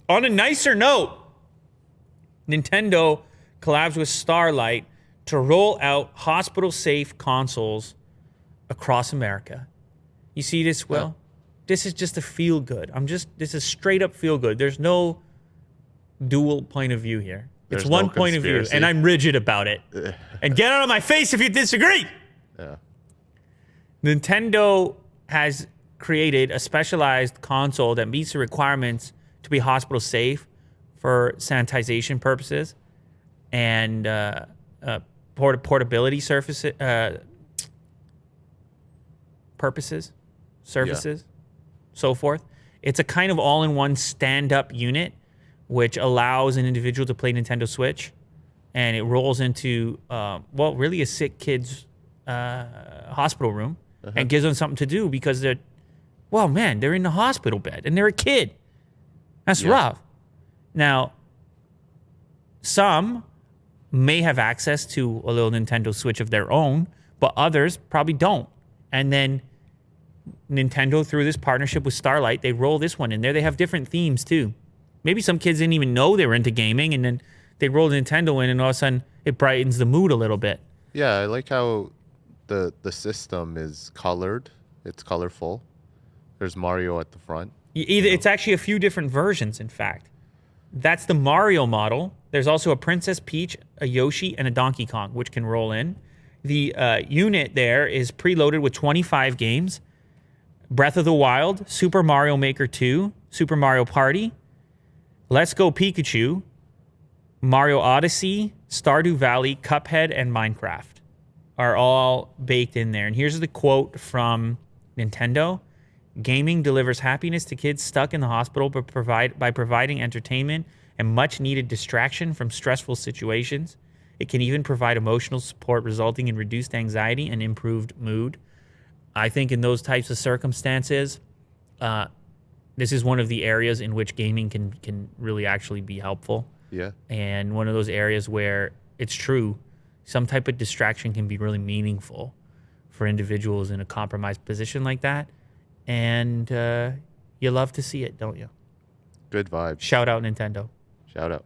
On a nicer note, Nintendo collabs with Starlight to roll out hospital-safe consoles across America. You see this, Will? This is just a feel-good. This is straight-up feel-good. There's no dual point of view here. It's There's one no point of view, conspiracy. and I'm rigid about it. And get out of my face if you disagree. Yeah. Nintendo has created a specialized console that meets the requirements to be hospital safe for sanitization purposes and portability services, so forth. It's a kind of all-in-one stand-up unit which allows an individual to play Nintendo Switch, and it rolls into, really a sick kid's hospital room and gives them something to do because they're in the hospital bed and they're a kid. That's rough. Now, some may have access to a little Nintendo Switch of their own, but others probably don't. And then Nintendo, through this partnership with Starlight, they roll this one in there. They have different themes too. Maybe some kids didn't even know they were into gaming, and then they roll Nintendo in, and all of a sudden it brightens the mood a little bit. Yeah, I like how the system is colored. It's colorful. There's Mario at the front. It's actually a few different versions, in fact. That's the Mario model. There's also a Princess Peach, a Yoshi, and a Donkey Kong, which can roll in. The unit there is preloaded with 25 games. Breath of the Wild, Super Mario Maker 2, Super Mario Party, Let's Go Pikachu, Mario Odyssey, Stardew Valley, Cuphead, and Minecraft are all baked in there. And here's the quote from Nintendo. Gaming delivers happiness to kids stuck in the hospital by providing entertainment and much-needed distraction from stressful situations. It can even provide emotional support, resulting in reduced anxiety and improved mood. I think in those types of circumstances, this is one of the areas in which gaming can really actually be helpful. Yeah. And one of those areas where it's true, some type of distraction can be really meaningful for individuals in a compromised position like that. And you love to see it, don't you? Good vibes. Shout out Nintendo. Shout out.